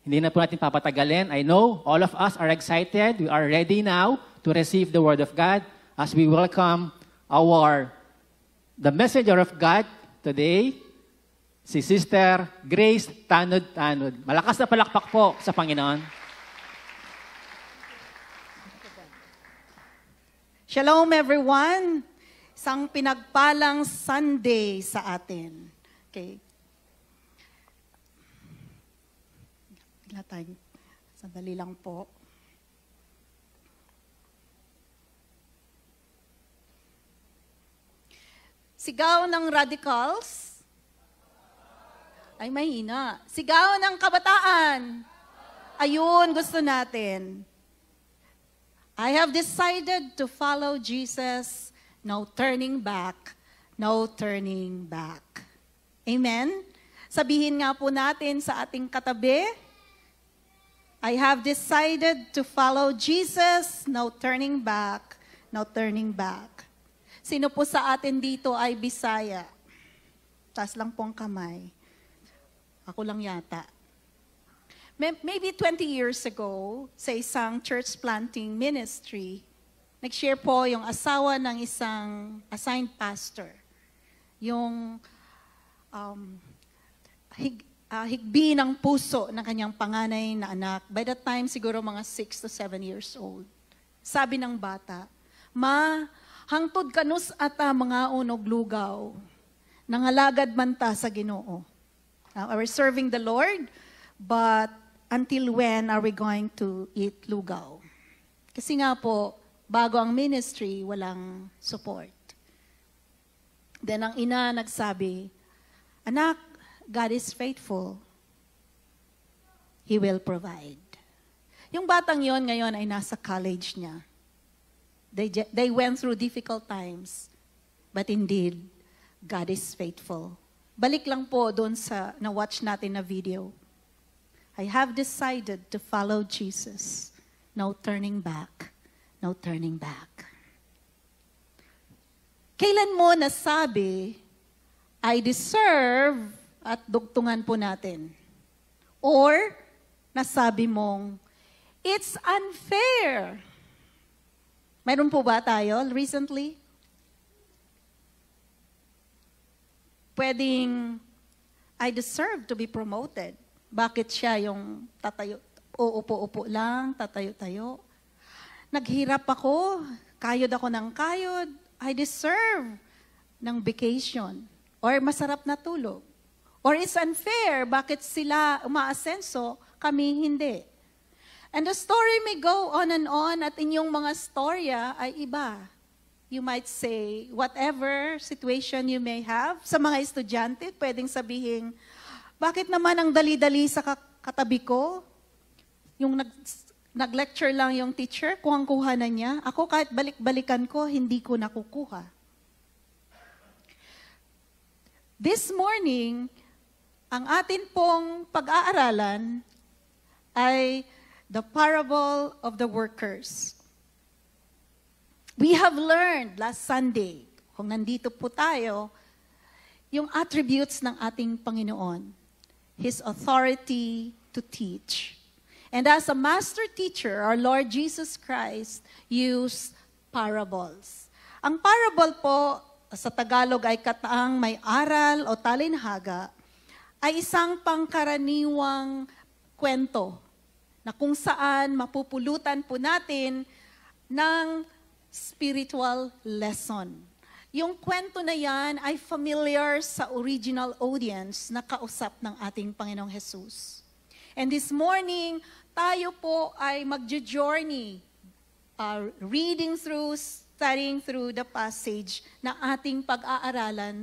Hindi na po natin papatagalin. I know all of us are excited. We are ready now to receive the Word of God as we welcome the messenger of God today, si Sister Grace Tanod-Tanod. Malakas na palakpak po sa Panginoon. Shalom everyone! Isang pinagpalang Sunday sa atin. Okay. Sandali lang po. Sigaw ng radicals. Ay, mahina. Sigaw ng kabataan. Ayun, gusto natin. I have decided to follow Jesus. No turning back. No turning back. Amen? Sabihin nga po natin sa ating katabi, I have decided to follow Jesus. No turning back. No turning back. Sino po sa atin dito ay Bisaya? Taas lang pong kamay. Ako lang yata. Maybe 20 years ago, sa isang church planting ministry, nag-share po yung asawa ng isang assigned pastor. Yung higbi ng puso ng kanyang panganay na anak. By that time, siguro mga 6 to 7 years old. Sabi ng bata, Ma, hangtod kanus ata mga unog lugaw, nangalagad man ta sa Ginoo. Now, we're serving the Lord, but until when are we going to eat lugaw? Kasi nga po, bago ang ministry, walang support. Then ang ina nagsabi, Anak, God is faithful. He will provide. Yung batang yon ngayon ay nasa college niya. They went through difficult times, but indeed, God is faithful. Balik lang po doon sa na-watch natin na video. I have decided to follow Jesus. No turning back. No turning back. Kailan mo nasabi, I deserve, at dugtungan po natin? Or, nasabi mong, it's unfair. Mayroon po ba tayo recently? Pwedeng, I deserve to be promoted. Bakit siya yung tatayo, uupo-upo lang, tatayo-tayo? Naghirap ako, kayod ako ng kayod, I deserve ng vacation. Or masarap na tulog. Or it's unfair, bakit sila umaasenso, kami hindi. And the story may go on and on at inyong mga storya ay iba. You might say, whatever situation you may have, sa mga estudyante, pwedeng sabihin, bakit naman ang dali-dali sa katabi ko? Yung nag-lecture lang yung teacher, kuhang-kuha na niya. Ako kahit balik-balikan ko, hindi ko nakukuha. This morning, ang atin pong pag-aaralan ay the parable of the workers. We have learned last Sunday, kung nandito po tayo, yung attributes ng ating Panginoon. His authority to teach. And as a master teacher, our Lord Jesus Christ used parables. Ang parable po, sa Tagalog ay kataang may aral o talinhaga, ay isang pangkaraniwang kwento na kung saan mapupulutan po natin ng spiritual lesson. Yung kwento na yan ay familiar sa original audience na kausap ng ating Panginoong Jesus. And this morning, tayo po ay magjo-journey, reading through, studying through the passage na ating pag-aaralan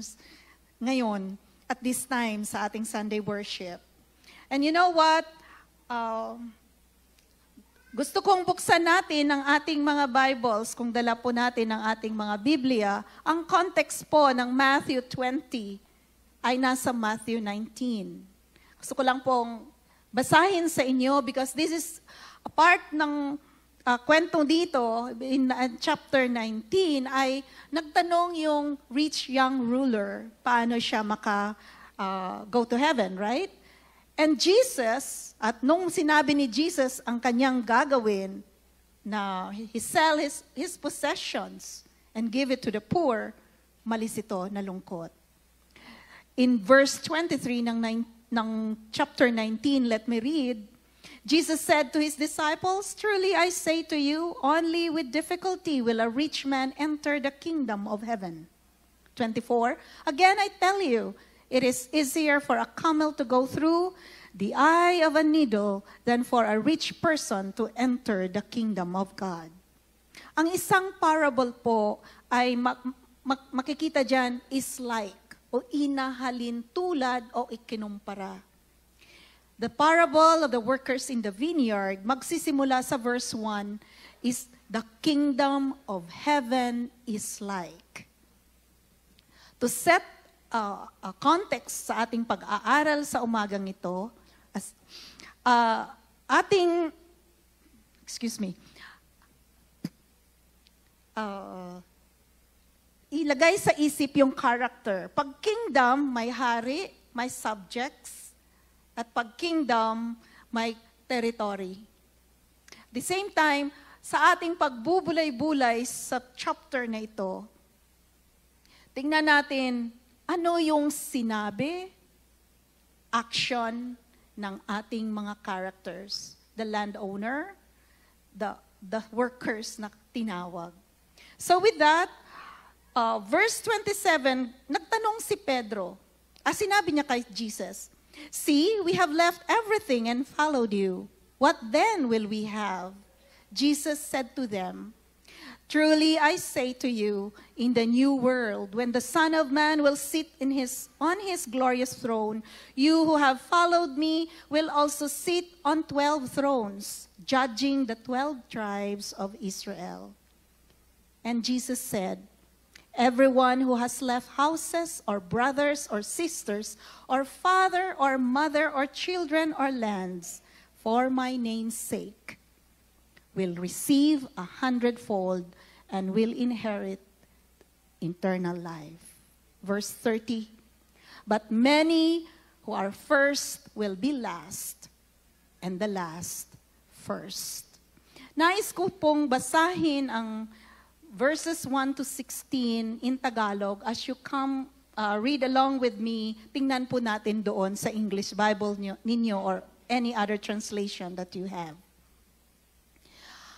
ngayon at this time sa ating Sunday worship. And you know what? Gusto kong buksan natin ang ating mga Bibles, kung dala po natin ang ating mga Biblia. Ang context po ng Matthew 20 ay nasa Matthew 19. Gusto ko lang pong basahin sa inyo because this is a part ng kwento dito, in chapter 19, ay nagtanong yung rich young ruler, paano siya go to heaven, right? And Jesus, at nung sinabi ni Jesus ang kanyang gagawin, na he sell his possessions and give it to the poor, malis ito, nalungkot. In verse 23 ng chapter 19, let me read. Jesus said to his disciples, "Truly I say to you, only with difficulty will a rich man enter the kingdom of heaven." 24, "Again I tell you, it is easier for a camel to go through the eye of a needle than for a rich person to enter the kingdom of God." Ang isang parable po ay makikita dyan is like o inahalin tulad o ikinumpara. The parable of the workers in the vineyard, magsisimula sa verse 1, is the kingdom of heaven is like. To set a context sa ating pag-aaral sa umagang ito, ilagay sa isip yung character. Pag kingdom, may hari, may subjects, at pag kingdom, may territory. At the same time, sa ating pagbubulay-bulay sa chapter na ito, tingnan natin ano yung sinabi, action ng ating mga characters. The landowner, the workers na tinawag. So with that, verse 27, nagtanong si Pedro. Sinabi niya kay Jesus, "See, we have left everything and followed you. What then will we have?" Jesus said to them, "Truly I say to you, in the new world, when the Son of Man will sit on his glorious throne, you who have followed me will also sit on 12 thrones, judging the 12 tribes of Israel." And Jesus said, "Everyone who has left houses or brothers or sisters or father or mother or children or lands for my name's sake will receive 100-fold and will inherit eternal life." Verse 30, "But many who are first will be last, and the last first." Nais ko pong basahin ang verses 1 to 16 in Tagalog. As you come, read along with me, tingnan po natin doon sa English Bible ninyo or any other translation that you have.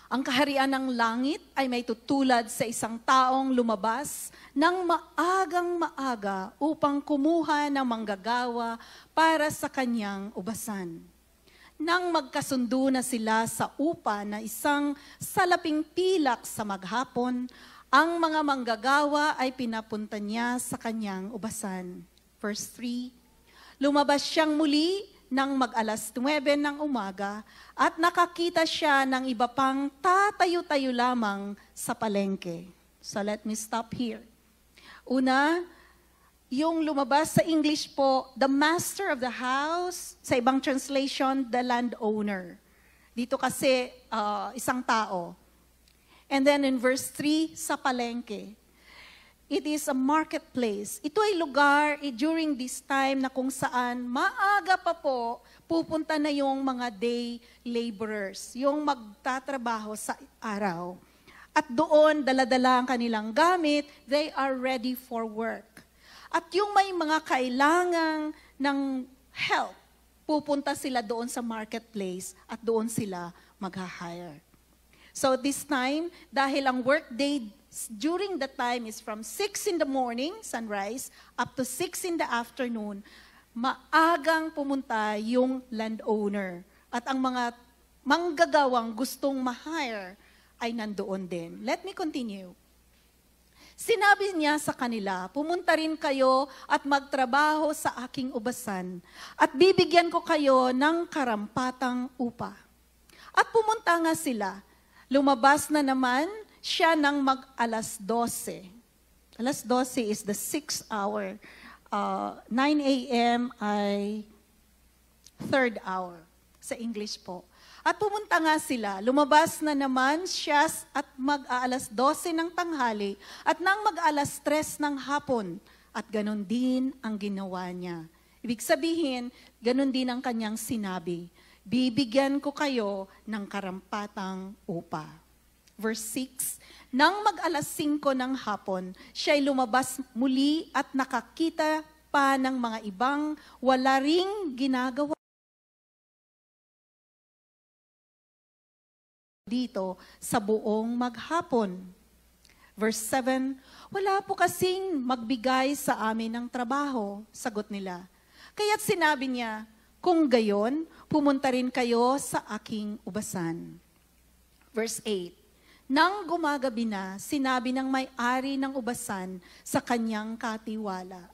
"Ang kaharian ng langit ay may tutulad sa isang taong lumabas ng maagang maaga upang kumuha ng manggagawa para sa kanyang ubasan. Nang magkasundo na sila sa upa na isang salaping pilak sa maghapon, ang mga manggagawa ay pinapunta niya sa kanyang ubasan." Verse 3, "Lumabas siyang muli nang mag-alas 9 ng umaga at nakakita siya ng iba pang tatayo-tayo lamang sa palengke." So let me stop here. Una, yung lumabas sa English po, the master of the house, sa ibang translation, the landowner. Dito kasi isang tao. And then in verse 3, sa palengke. It is a marketplace. Ito ay lugar during this time na kung saan maaga pa po pupunta na yung mga day laborers, yung magtatrabaho sa araw. At doon, dala-dala ang kanilang gamit, they are ready for work. At yung may mga kailangan ng help, pupunta sila doon sa marketplace at doon sila mag-hire. So this time, dahil ang work day during the time is from 6 in the morning, sunrise, up to 6 in the afternoon, maagang pumunta yung landowner. At ang mga manggagawang gustong ma-hire ay nandoon din. Let me continue. Sinabi niya sa kanila, "Pumunta rin kayo at magtrabaho sa aking ubasan, at bibigyan ko kayo ng karampatang upa." At pumunta nga sila. Lumabas na naman siya ng mag-alas 12. Alas 12 is the 6th hour. 9 a.m. ay 3rd hour sa English po. At pumunta nga sila, lumabas na naman siya at mag-aalas 12 ng tanghali at nang mag-alas 3 ng hapon. At ganon din ang ginawa niya. Ibig sabihin, ganun din ang kanyang sinabi. Bibigyan ko kayo ng karampatang upa. Verse 6, nang mag-alas 5 ng hapon, siya'y lumabas muli at nakakita pa ng mga ibang wala ring ginagawa dito sa buong maghapon. Verse 7, wala po kasing magbigay sa amin ng trabaho, sagot nila. Kaya't sinabi niya, kung gayon, pumunta rin kayo sa aking ubasan. Verse 8, nang gumagabi na, sinabi ng may-ari ng ubasan sa kanyang katiwala,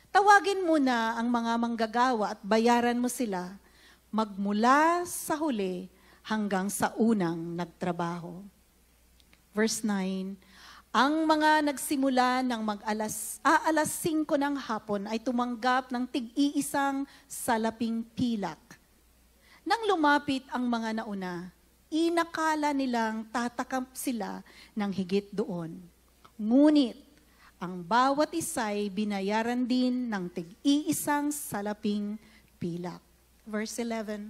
tawagin mo na ang mga manggagawa at bayaran mo sila, magmula sa huli hanggang sa unang nagtrabaho. Verse 9, ang mga nagsimula ng alas 5 ng hapon ay tumanggap ng tig-iisang salaping pilak. Nang lumapit ang mga nauna, inakala nilang tatakap sila ng higit doon. Ngunit, ang bawat isa'y binayaran din ng tig-iisang salaping pilak. Verse 11,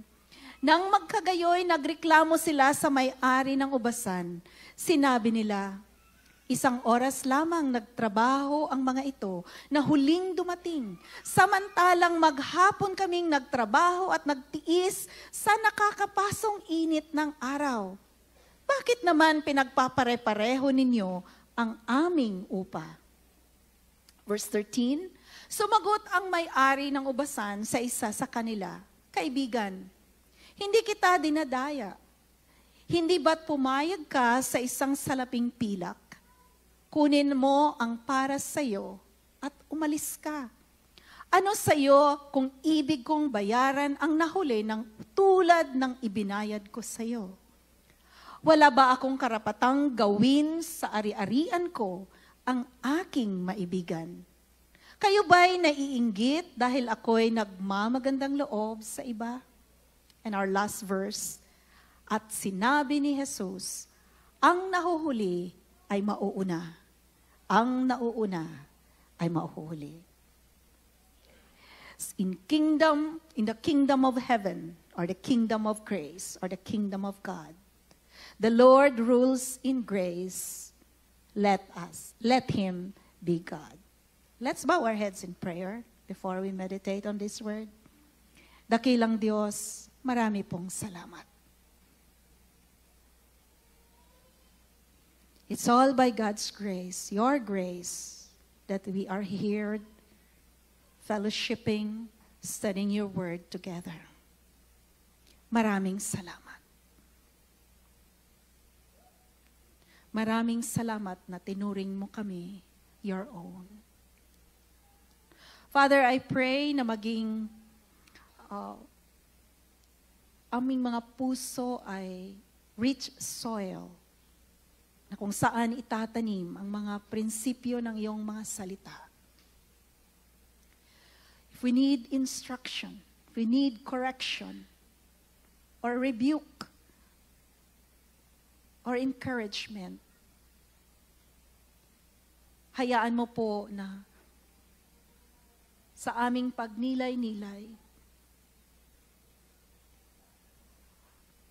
nang magkagayoy, nagreklamo sila sa may-ari ng ubasan. Sinabi nila, 1 oras lamang nagtrabaho ang mga ito na huling dumating. Samantalang maghapon kaming nagtrabaho at nagtiis sa nakakapasong init ng araw. Bakit naman pinagpapare-pareho ninyo ang aming upa? Verse 13, sumagot ang may-ari ng ubasan sa isa sa kanila, kaibigan, hindi kita dinadaya. Hindi ba't pumayag ka sa isang salaping pilak? Kunin mo ang para sa'yo at umalis ka. Ano sa'yo kung ibig kong bayaran ang nahuli ng tulad ng ibinayad ko sa'yo? Wala ba akong karapatang gawin sa ari-arian ko ang aking maibigan? Kayo ba'y naiinggit dahil ako'y nagmamagandang loob sa iba? And our last verse, at sinabi ni Jesus, ang nahuhuli ay mauuna. Ang nauuna ay mahuhuli. In the kingdom of heaven, or the kingdom of grace, or the kingdom of God, the Lord rules in grace. Let Him be God. Let's bow our heads in prayer before we meditate on this word. Dakilang Diyos, marami pong salamat. It's all by God's grace, your grace, that we are here fellowshipping, studying your word together. Maraming salamat. Maraming salamat na tinuring mo kami your own. Father, I pray na maging aming mga puso ay rich soil na kung saan itatanim ang mga prinsipyo ng iyong mga salita. If we need instruction, if we need correction, or rebuke, or encouragement, hayaan mo po na sa aming pagnilay-nilay,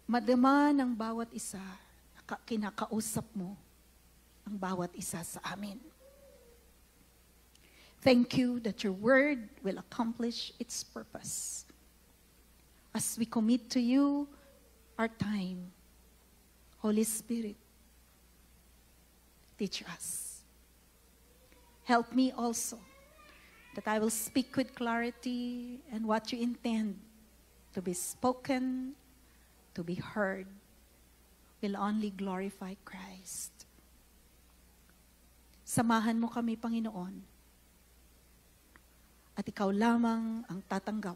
madama ng bawat isa, kinakausap mo ang bawat isa sa amin. Thank you that your word will accomplish its purpose. As we commit to you our time, Holy Spirit, teach us. Help me also that I will speak with clarity and what you intend to be spoken, to be heard, will only glorify Christ. Samahan mo kami, Panginoon, at ikaw lamang ang tatanggap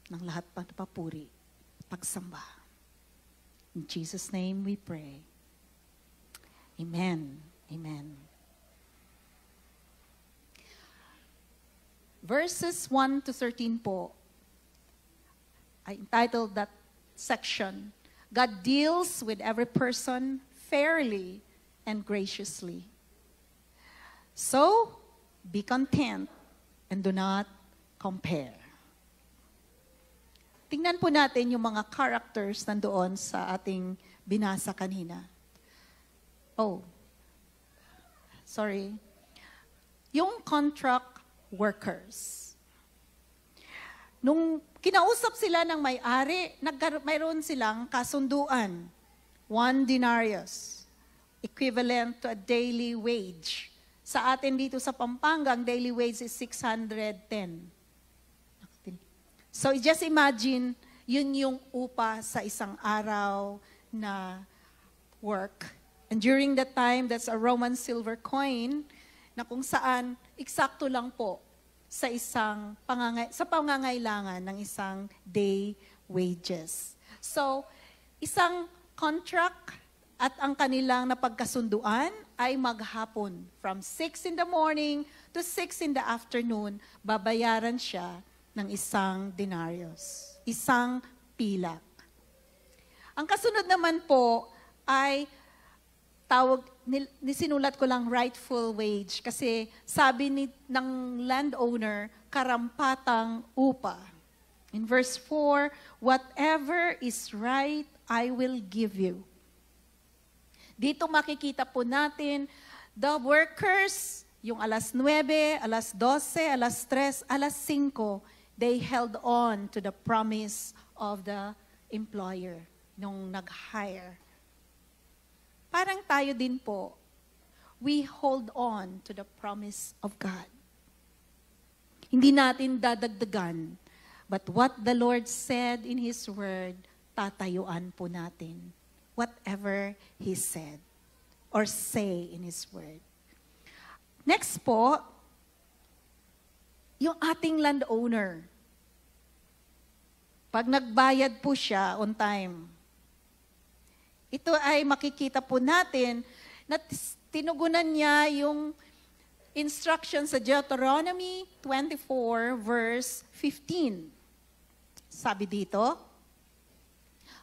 ng lahat ng papuri at pagsamba. In Jesus' name we pray. Amen. Amen. Verses 1 to 13 po, I entitled that section, God deals with every person fairly and graciously. So, be content and do not compare. tingnan po natin yung mga characters nandoon sa ating binasa kanina. Oh, sorry. Yung contract workers. Nung kinausap sila ng may-ari, mayroon silang kasunduan. 1 denarius, equivalent to a daily wage. Sa atin dito sa Pampanga, ang daily wage is 610. So just imagine, yun yung upa sa isang araw na work. And during that time, that's a Roman silver coin na kung saan eksakto lang po sa pangangailangan ng isang day wages. So, isang contract at ang kanilang napagkasunduan ay maghapon. From 6 in the morning to 6 in the afternoon, babayaran siya ng 1 denarius, 1 pilak. Ang kasunod naman po ay sinulat ko lang rightful wage kasi sabi ng landowner, karampatang upa. In verse 4, whatever is right, I will give you. Dito makikita po natin, the workers, yung alas 9, alas 12, alas 3, alas 5, they held on to the promise of the employer nung nag-hire. Parang tayo din po, we hold on to the promise of God. Hindi natin dadagdagan, but what the Lord said in His Word, tatayuan po natin. Whatever He said or say in His Word. Next po, yung ating landowner. Pag nagbayad po siya on time, ito ay makikita po natin na tinugunan niya yung instruction sa Deuteronomy 24 verse 15. Sabi dito,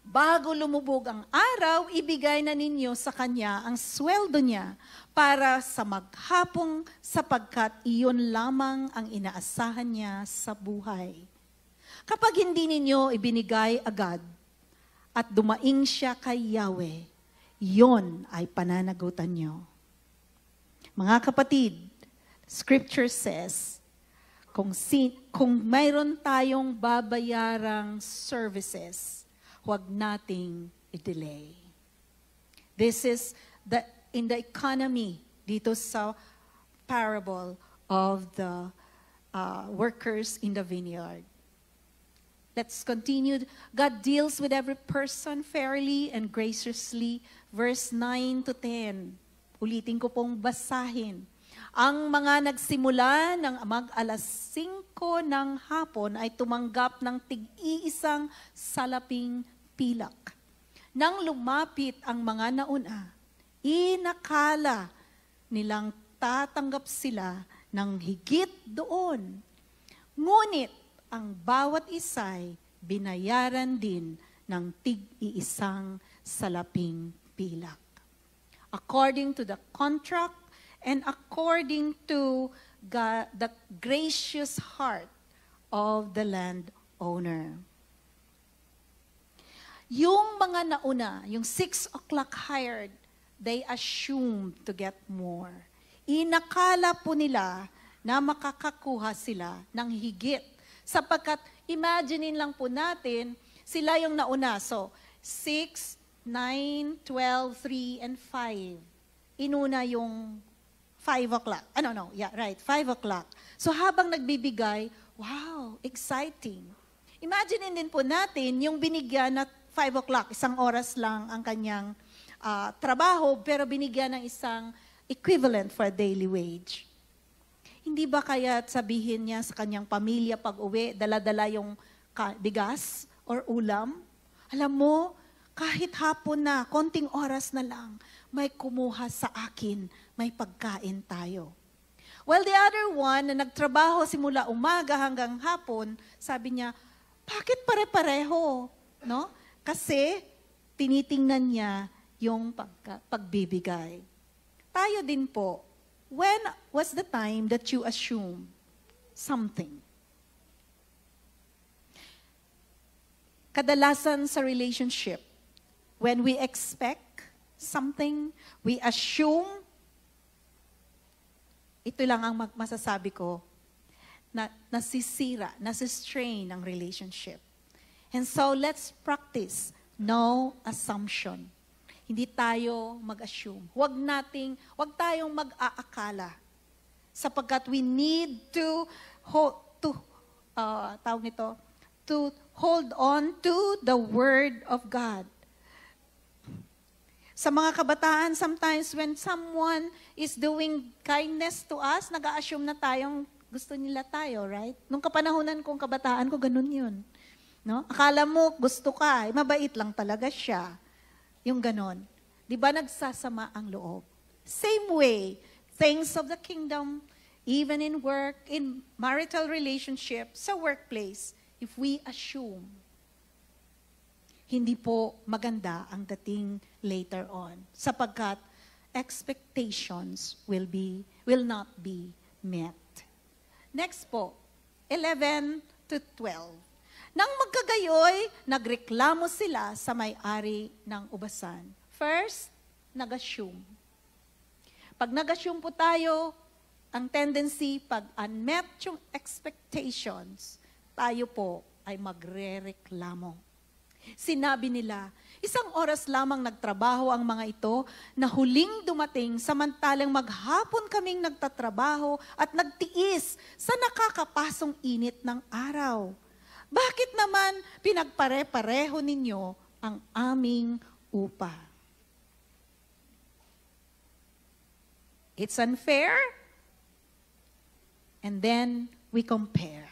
bago lumubog ang araw, ibigay na ninyo sa kanya ang sweldo niya para sa maghapong sapagkat iyon lamang ang inaasahan niya sa buhay. Kapag hindi ninyo ibinigay agad, at dumaing siya kay Yahweh, yon ay pananagutan nyo. Mga kapatid, Scripture says, kung mayroon tayong babayarang services, huwag nating i-delay. This is in the economy, dito sa parable of the workers in the vineyard. Let's continue. God deals with every person fairly and graciously. Verse 9 to 10. Ulitin ko pong basahin. Ang mga nagsimula ng mag-alas 5 ng hapon ay tumanggap ng tig-iisang salaping pilak. Nang lumapit ang mga nauna, inakala nilang tatanggap sila ng higit doon. Ngunit, ang bawat isa'y binayaran din ng tig-iisang salaping pilak. According to the contract and according to God, the gracious heart of the landowner. Yung mga nauna, yung 6 o'clock hired, they assumed to get more. Inakala po nila na makakakuha sila ng higit. Sapagkat, imaginein lang po natin, sila yung nauna. So, 6, 9, 12, 3, and 5. Inuna yung 5 o'clock. 5 o'clock. So, habang nagbibigay, wow, exciting. Imaginein din po natin, yung binigyan na 5 o'clock, 1 oras lang ang kanyang trabaho, pero binigyan ng isang equivalent for a daily wage. Hindi ba kaya sabihin niya sa kanyang pamilya pag uwi, dala-dala yung bigas or ulam? Alam mo, kahit hapon na, konting oras na lang, may kumuha sa akin, may pagkain tayo. Well, the other one na nagtrabaho simula umaga hanggang hapon, sabi niya, bakit pare-pareho? No? Kasi tinitingnan niya yung pagbibigay. Tayo din po, when was the time that you assume something? kadalasan sa relationship, when we expect something, we assume, ito lang ang masasabi ko, na nasisira, nasistrain ang relationship. And so, let's practice no assumption. Hindi tayo mag-assume. Huwag tayong mag-aakala. Sapagkat we need to hold on to the Word of God. Sa mga kabataan, sometimes when someone is doing kindness to us, nag-a-assume na tayong gusto nila tayo, right? Nung kapanahunan kong kabataan ko, ganun yun. No? Akala mo, gusto ka, mabait lang talaga siya. Yung ganon. Di ba nagsasama ang loob? Same way, things of the kingdom, even in work, in marital relationship, sa workplace, if we assume, hindi po maganda ang dating later on. Sapagkat expectations will not be met. Next po, 11 to 12. Nang magkagayoy, nagreklamo sila sa may-ari ng ubasan. First, nag-assume. Pag nag-assume po tayo, ang tendency, pag unmet yung expectations, tayo po ay magre-reklamo. Sinabi nila, 1 oras lamang nagtrabaho ang mga ito na huling dumating samantalang maghapon kaming nagtatrabaho at nagtiis sa nakakapasong init ng araw. Bakit naman pinagpare-pareho ninyo ang aming upa? It's unfair. And then we compare.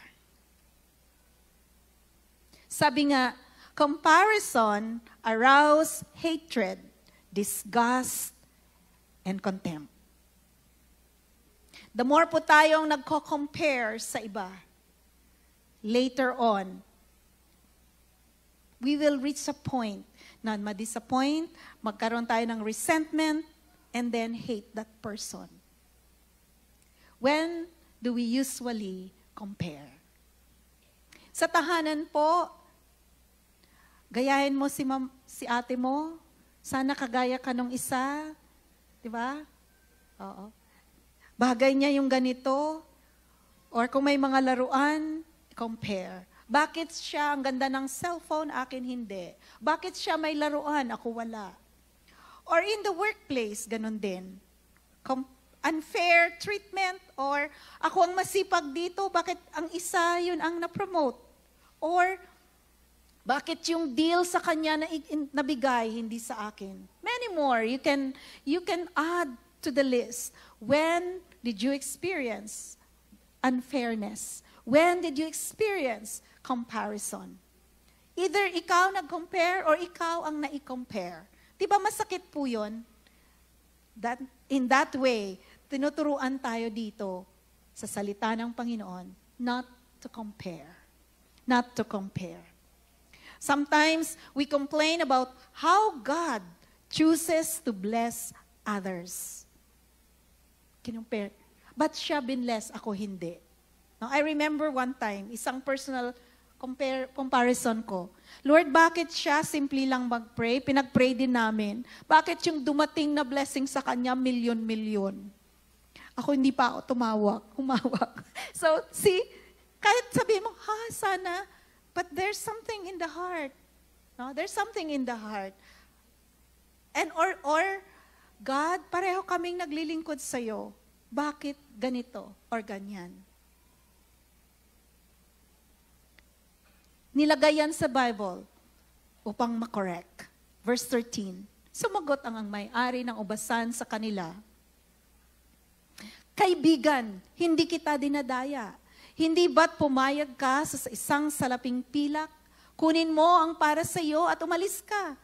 Sabi nga, comparison arouse hatred, disgust, and contempt. The more po tayong nagko-compare sa iba, later on, we will reach a point na ma-disappoint, magkaroon tayo ng resentment, and then hate that person. When do we usually compare? Sa tahanan po, gayahin mo si ate mo, sana kagaya ka nung isa, di ba? Oo. Bagay niya yung ganito, or kung may mga laruan, compare. Bakit siya ang ganda ng cellphone, akin hindi? Bakit siya may laruan, ako wala? Or in the workplace, ganun din. Unfair treatment, or ako ang masipag dito, bakit ang isa yun ang na-promote? Or bakit yung deal sa kanya na nabigay, hindi sa akin? Many more. You can add to the list. When did you experience unfairness? When did you experience comparison? Either ikaw nag-compare or ikaw ang na-compare. Di ba masakit po yun? In that way, tinuturuan tayo dito sa salita ng Panginoon, not to compare. Not to compare. Sometimes we complain about how God chooses to bless others. Kinumpare. Ba't siya binless, ako hindi? Now, I remember one time, isang personal comparison ko. Lord, bakit siya simple lang mag-pray? Pinag-pray din namin. Bakit yung dumating na blessing sa kanya, milyon-milyon? Ako hindi pa ako humawak. So, see, kahit sabihin mo, sana, but there's something in the heart. No? There's something in the heart. And or God, pareho kaming naglilingkod sa'yo. Bakit ganito or ganyan? Nilagay yan sa Bible upang makorek. Verse 13. Sumagot ang may-ari ng ubasan sa kanila. Kaibigan, hindi kita dinadaya. Hindi ba't pumayag ka sa isang salaping pilak? Kunin mo ang para sa iyo at umalis ka.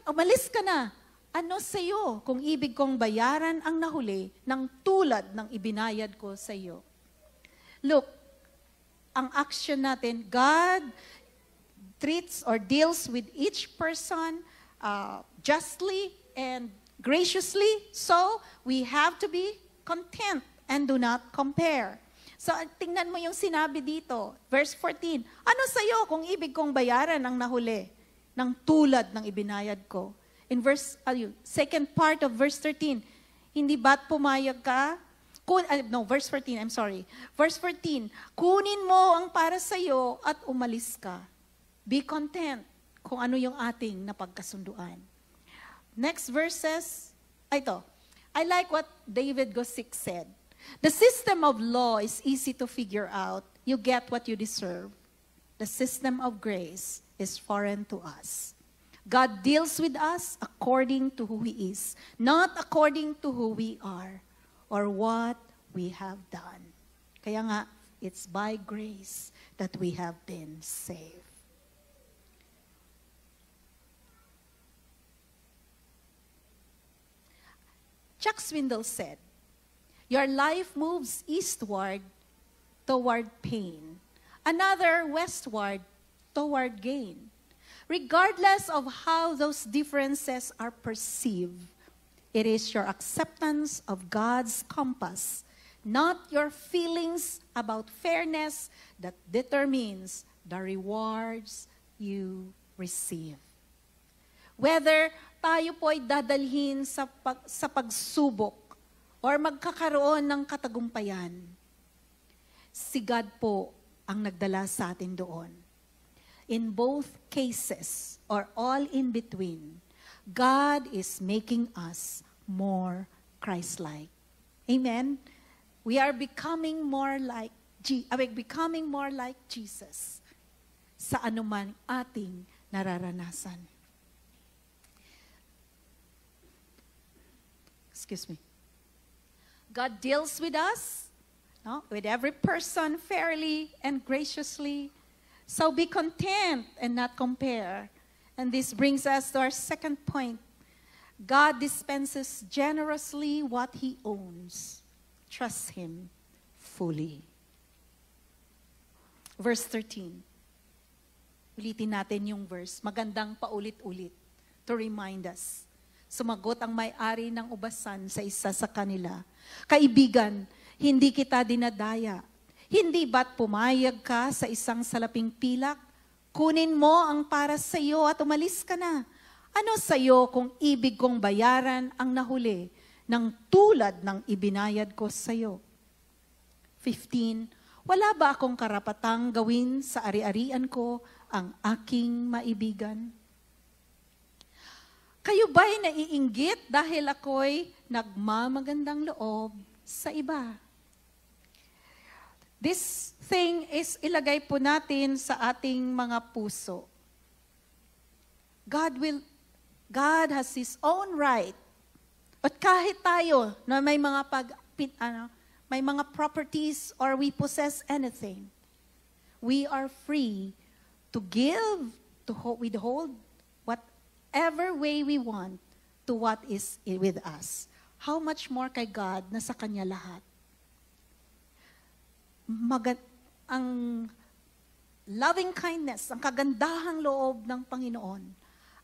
Umalis ka na. Ano sa iyo kung ibig kong bayaran ang nahuli ng tulad ng ibinayad ko sa iyo? Look, ang action natin, God treats or deals with each person justly and graciously. So, we have to be content and do not compare. So, tingnan mo yung sinabi dito. Verse 14, ano sa'yo kung ibig kong bayaran ang nahuli ng tulad ng ibinayad ko? In second part of verse 13, hindi ba't pumayag ka? Verse 14, I'm sorry. Verse 14, kunin mo ang para sa'yo at umalis ka. Be content kung ano yung ating napagkasunduan. Next verses, ito. I like what David Gosik said. The system of law is easy to figure out. You get what you deserve. The system of grace is foreign to us. God deals with us according to who He is, not according to who we are or what we have done. Kaya nga, it's by grace that we have been saved. Chuck Swindoll said, your life moves eastward toward pain, another westward toward gain. Regardless of how those differences are perceived, it is your acceptance of God's compass, not your feelings about fairness, that determines the rewards you receive. Whether tayo po ay dadalhin sa pagsubok or magkakaroon ng katagumpayan, si God po ang nagdala sa atin doon. In both cases, or all in between, God is making us more Christ-like. Amen? We are becoming more like Jesus sa anuman ating nararanasan. Excuse me. God deals with us, with every person fairly and graciously. So be content and not compare. And this brings us to our second point. God dispenses generously what He owns. Trust Him fully. Verse 13. Ulitin natin yung verse. Magandang paulit-ulit to remind us. Sumagot ang may-ari ng ubasan sa isa sa kanila. Kaibigan, hindi kita dinadaya. Hindi ba't pumayag ka sa isang salaping pilak? Kunin mo ang para sa iyo at umalis ka na. Ano sa iyo kung ibig kong bayaran ang nahuli ng tulad ng ibinayad ko sa iyo? 15. Wala ba akong karapatang gawin sa ari-arian ko ang aking maibigan? Kayo ba'y naiinggit dahil ako'y nagmamagandang loob sa iba? This thing is ilagay po natin sa ating mga puso. God has His own right. At kahit tayo na may mga may mga properties or we possess anything, we are free to give, to withhold whatever way we want to what is with us. How much more kay God na sa Kanya lahat? Ang loving kindness, ang kagandahang loob ng Panginoon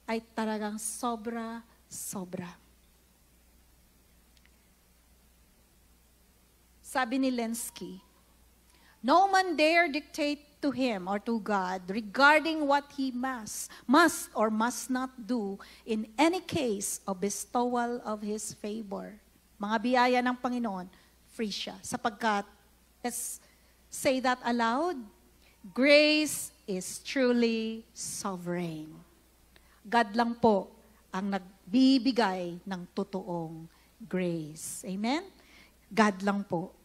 ay talagang sobra-sobra. Sabi ni Lenski, no man dare dictate to Him or to God regarding what He must or must not do in any case of bestowal of His favor. Mga biyaya ng Panginoon, free siya. Sapagkat, let's say that aloud, grace is truly sovereign. God lang po ang nagbibigay ng totoong grace. Amen? God lang po.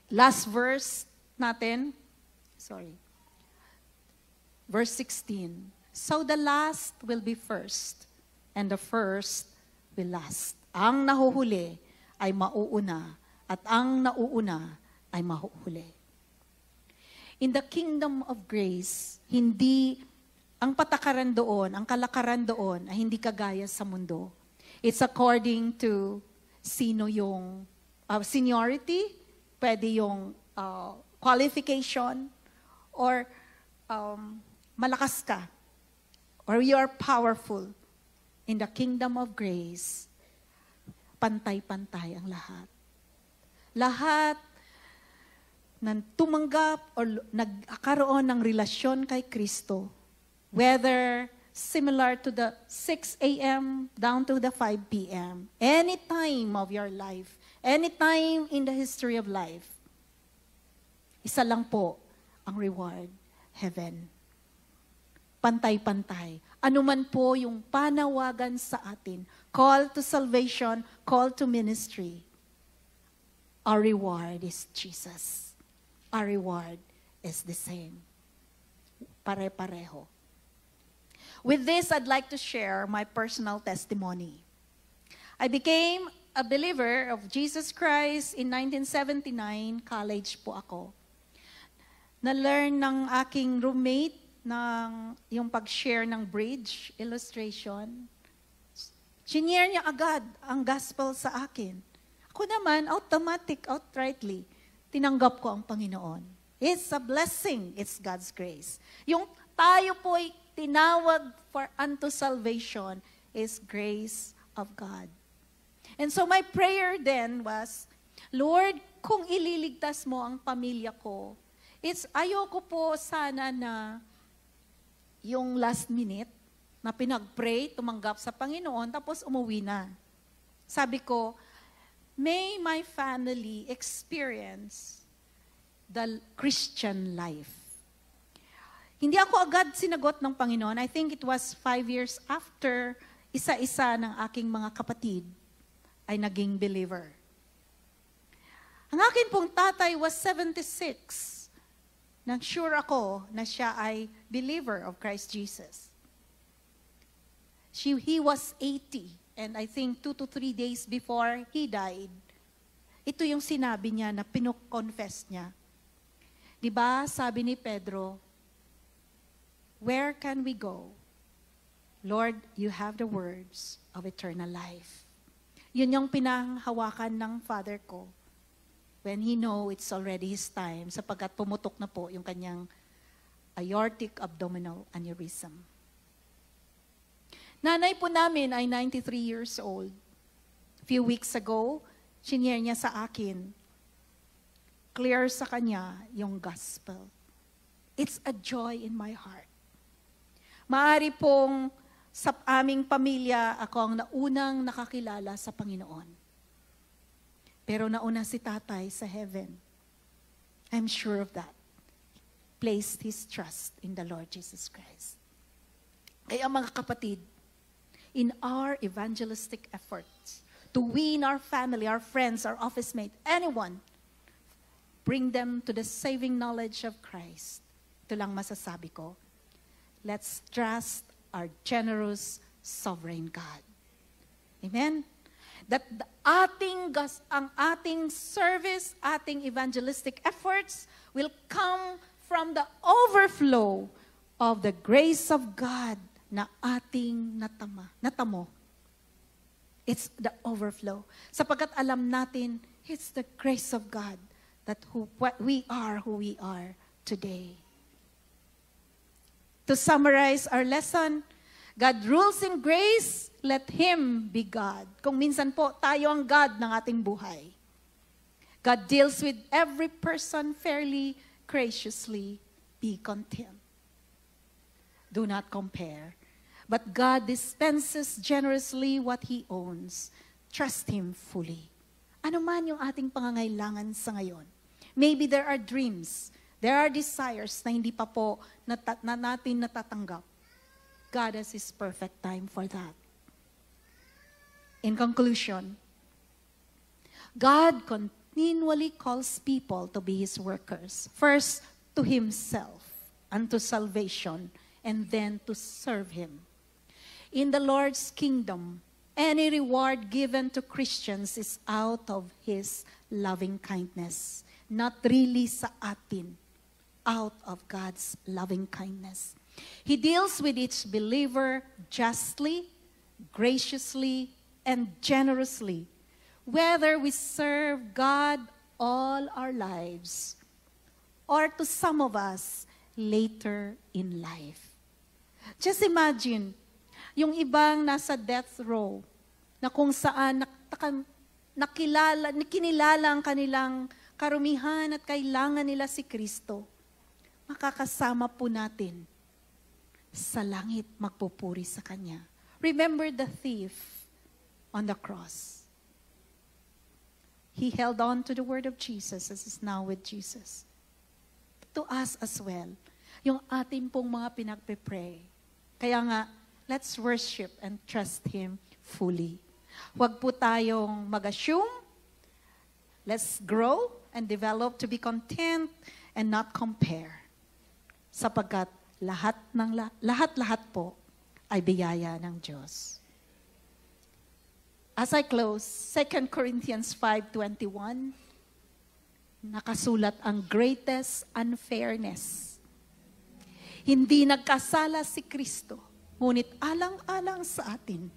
Last verse natin. Verse 16. So the last will be first, and the first will last. Ang nahuhuli ay mauuna, at ang nauuna ay mahuhuli. In the kingdom of grace, hindi ang patakaran doon, ang kalakaran doon ay hindi kagaya sa mundo. It's according to sino yung seniority, pwede yung qualification, or malakas ka, or you are powerful. In the kingdom of grace, pantay-pantay ang lahat. Lahat na tumanggap o nagkaroon ng relasyon kay Kristo, whether similar to the 6 a.m. down to the 5 p.m., any time of your life, any time in the history of life, isa lang po ang reward, heaven. Pantay-pantay. Ano man po yung panawagan sa atin, call to salvation, call to ministry, our reward is Jesus. Our reward is the same. Pare-pareho. With this, I'd like to share my personal testimony. I became a believer of Jesus Christ in 1979. College po ako. Na-learn ng aking roommate ng yung pag-share ng bridge illustration. Shinare niya agad ang gospel sa akin. Ako naman, outrightly, tinanggap ko ang Panginoon. It's a blessing. It's God's grace. Yung tayo po'y tinawag for unto salvation is grace of God. And so my prayer then was, Lord, kung ililigtas mo ang pamilya ko, ayoko po sana na yung last minute na pinag-pray, tumanggap sa Panginoon, tapos umuwi na. Sabi ko, may my family experience the Christian life. Hindi ako agad sinagot ng Panginoon. I think it was 5 years after isa-isa ng aking mga kapatid ay naging believer. Ang akin pong tatay was 76. Nang sure ako na siya ay believer of Christ Jesus. He was 80, and I think 2 to 3 days before he died, ito yung sinabi niya na pinoconfess niya. Diba, sabi ni Pedro, where can we go? Lord, you have the words of eternal life. Yun yung pinanghawakan ng father ko when he know it's already his time, sapagkat pumutok na po yung kanyang aortic abdominal aneurysm. Nanay po namin ay 93 years old. A few weeks ago, shinare niya sa akin, clear sa kanya yung gospel. It's a joy in my heart. Maari pong sa aming pamilya, ako ang naunang nakakilala sa Panginoon. Pero nauna si tatay sa heaven. I'm sure of that. Placed his trust in the Lord Jesus Christ. Kaya mga kapatid, in our evangelistic efforts to win our family, our friends, our office mate, anyone, bring them to the saving knowledge of Christ. Ito lang masasabi ko. Let's trust our generous, sovereign God. Amen? That ang ating service, ating evangelistic efforts will come from the overflow of the grace of God na ating natamo. It's the overflow. Sapagkat alam natin, it's the grace of God that we are who we are today. To summarize our lesson, God rules in grace, let Him be God. Kung minsan po, tayo ang God ng ating buhay. God deals with every person fairly, graciously, be content. Do not compare. But God dispenses generously what He owns. Trust Him fully. Ano man yung ating pangangailangan sa ngayon. Maybe there are dreams, there are desires na hindi pa po na natin natatanggap. God has His perfect time for that. In conclusion, God continually calls people to be His workers. First, to Himself, unto salvation, and then to serve Him. In the Lord's kingdom, any reward given to Christians is out of His loving kindness. Not really sa atin, out of God's loving kindness. He deals with each believer justly, graciously, and generously, whether we serve God all our lives, or to some of us later in life. Just imagine, yung ibang nasa death row, na kung saan kinilala ang kanilang karumihan at kailangan nila si Kristo, makakasama po natin sa langit magpupuri sa Kanya. Remember the thief on the cross. He held on to the word of Jesus as is now with Jesus. To us as well, yung atin pong mga pinagpe-pray. Kaya nga, let's worship and trust Him fully. Huwag po tayong mag-assume. Let's grow and develop to be content and not compare. Sapagkat lahat po ay biyaya ng Diyos. As I close, 2 Corinthians 5:21, nakasulat ang greatest unfairness. Hindi nagkasala si Kristo, ngunit alang-alang sa atin.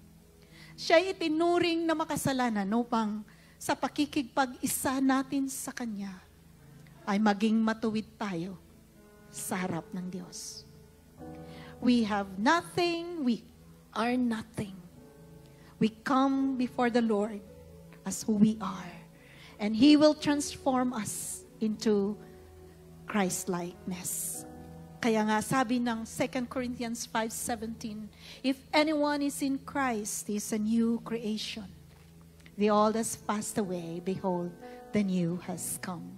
Siya'y itinuring na makasalanan upang sa pakikipag-isa natin sa Kanya ay maging matuwid tayo sa harap ng Diyos. We have nothing, we are nothing. We come before the Lord as who we are, and He will transform us into Christ-likeness. Kaya nga sabi ng 2 Corinthians 5:17, if anyone is in Christ, he is a new creation. The old has passed away, behold, the new has come.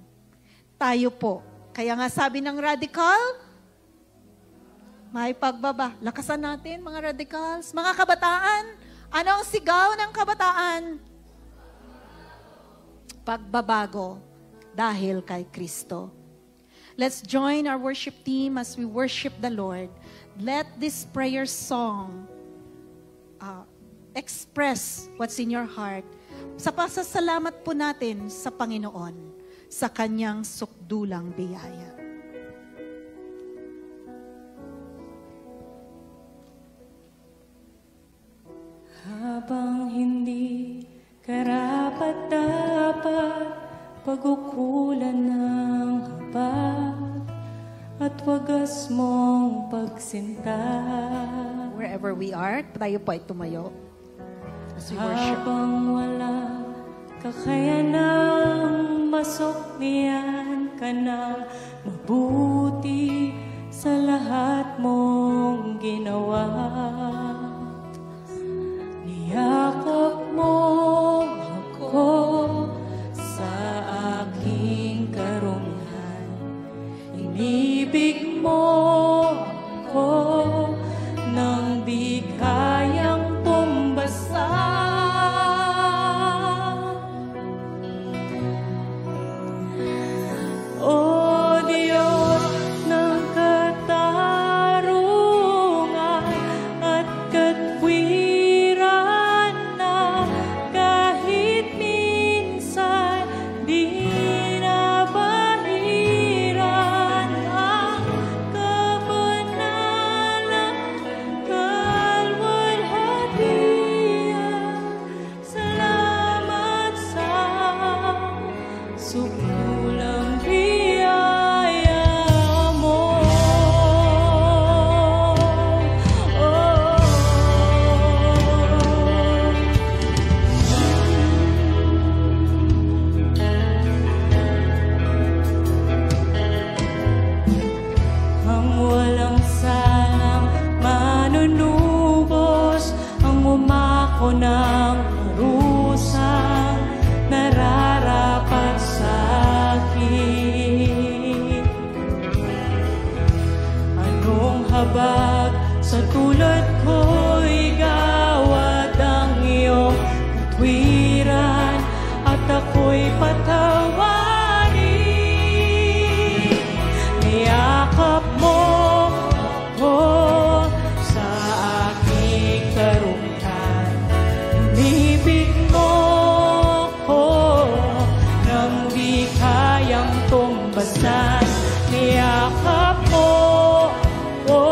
Tayo po. Kaya nga sabi ng radical, may pagbaba. Lakasan natin, mga radicals. Mga kabataan, ano ang sigaw ng kabataan? Pagbabago dahil kay Kristo. Let's join our worship team as we worship the Lord. Let this prayer song express what's in your heart. Sa pasasalamat po natin sa Panginoon, sa Kanyang sukdulang biyaya. Habang hindi karapat-dapat pag-ukulan ng habag at wagas mong pagsinta. Wherever we are, tayo po ay tumayo as we worship. Habang wala kakayanang masuklian ka ng mabuti sa lahat mong ginawa. Niyakap mo ako sa aking karumihan. Inibig mo ako nang di kayang tumbasan. O Diyos ng katarungan at katwiran na kahit minsan di nabahiran ang kabanalan, kalwalhatian. Salamat sa sukulang biyaya mo. Ang walang salang manunubos, ang umako ng parusang nararapat sa akin. Anong habag sa tulad ko'y gawad ang iyong katwiran at ako'y patawarin. Niyakap mo ako sa aking karumihan. Inibig mo ako nang di kayang tumbasan. Niyakap mo ako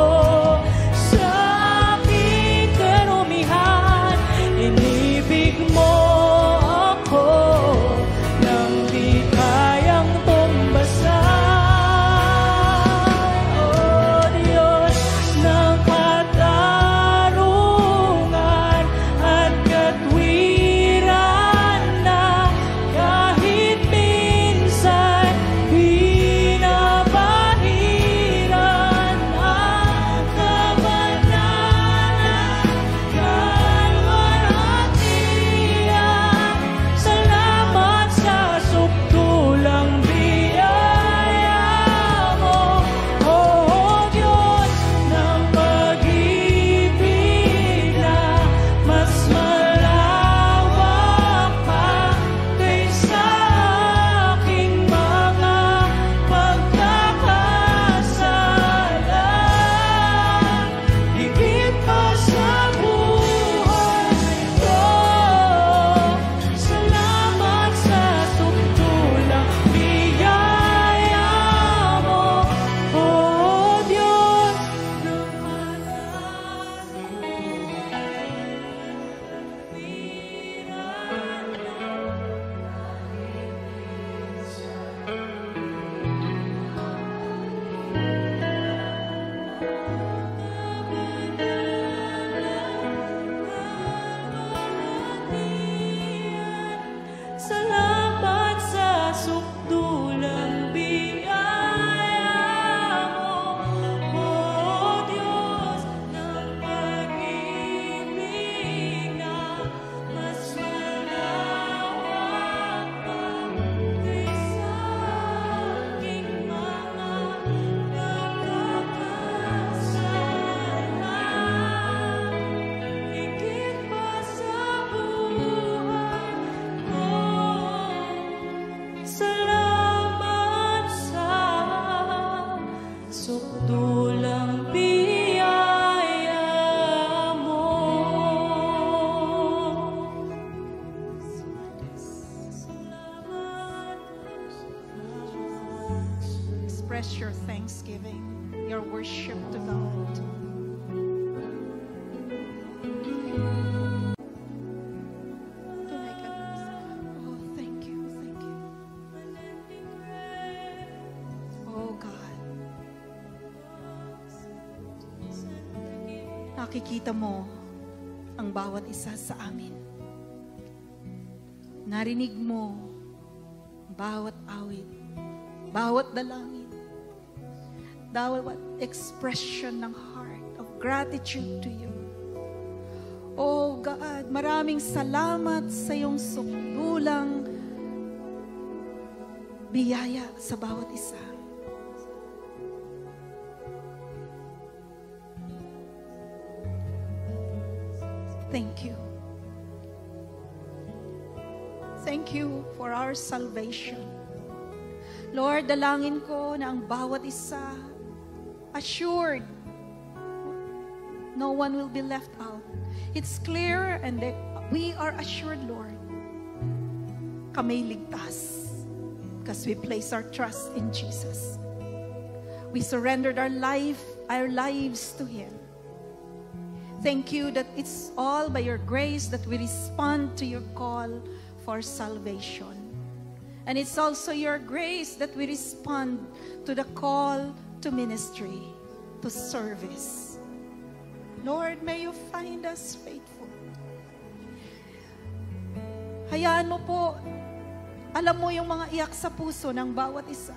express your thanksgiving, your worship to God. Oh, thank you, thank you. Oh God. Nakikita mo ang bawat isa sa amin. Narinig mo bawat awit, bawat dalangin, bawat expression ng heart of gratitude to you. Oh God, maraming salamat sa iyong sukdulang biyaya sa bawat isa. Thank you. Thank you for our salvation. Lord, dalangin ko na ang bawat isa assured no one will be left out. It's clear and we are assured, Lord, kami ligtas because we place our trust in Jesus. We surrendered our lives to Him. Thank you that it's all by your grace that we respond to your call for salvation. And it's also your grace that we respond to the call to ministry, to service. Lord, may you find us faithful. Hayaan mo po, alam mo yung mga iyak sa puso ng bawat isa.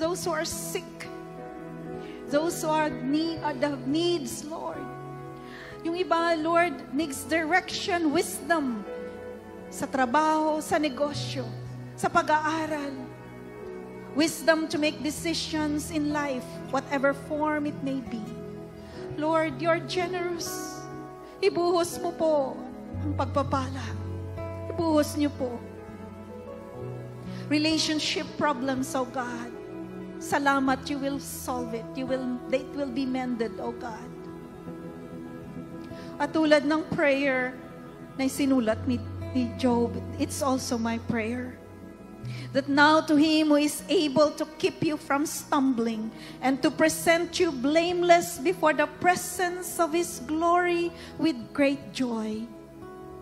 Those who are sick, those who are the needs, Lord. Yung iba, Lord, needs direction, wisdom sa trabaho, sa negosyo, sa pag-aaral. Wisdom to make decisions in life, whatever form it may be. Lord, you're generous. Ibuhos mo po ang pagpapala. Ibuhos niyo po. Relationship problems, oh God. Salamat, you will solve it. It will be mended, oh God. At tulad ng prayer na sinulat ni Job, it's also my prayer. That now to Him who is able to keep you from stumbling and to present you blameless before the presence of His glory with great joy.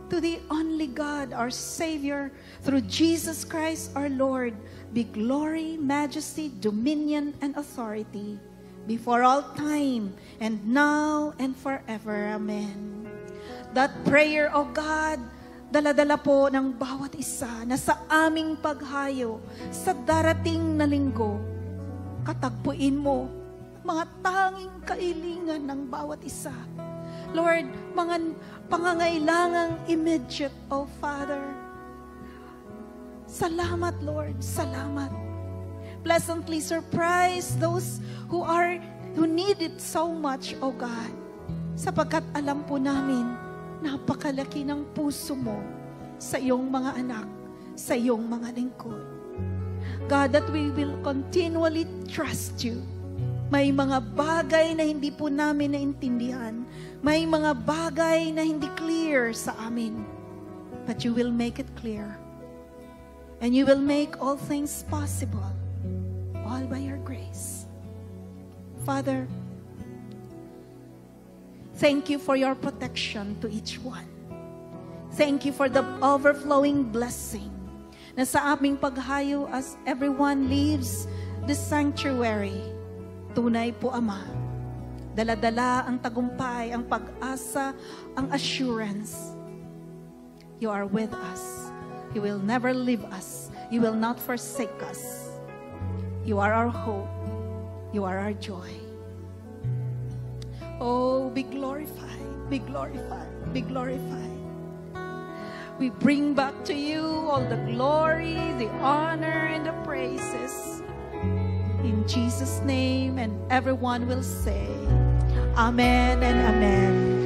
To the only God, our Savior, through Jesus Christ our Lord, be glory, majesty, dominion, and authority before all time, and now and forever. Amen. That prayer, O God, dala-dala po ng bawat isa na sa aming paghayo sa darating na linggo, katagpuin mo mga tanging kailangan ng bawat isa. Lord, mga pangangailangang immediate, O Father. Salamat, Lord. Salamat. Pleasantly surprise those who need it so much, O God. Sapagkat alam po namin, napakalaki ng puso mo sa iyong mga anak, sa iyong mga lingkod. God, that we will continually trust you. May mga bagay na hindi po namin naintindihan. May mga bagay na hindi clear sa amin. But you will make it clear. And you will make all things possible. All by your grace. Father, thank you for your protection to each one. Thank you for the overflowing blessing na sa aming paghayo as everyone leaves the sanctuary. Tunay po, Ama. Dala-dala ang tagumpay, ang pag-asa, ang assurance. You are with us. You will never leave us. You will not forsake us. You are our hope. You are our joy. Oh, be glorified, be glorified, be glorified. We bring back to you all the glory, the honor, and the praises. In Jesus' name, and everyone will say, Amen and Amen.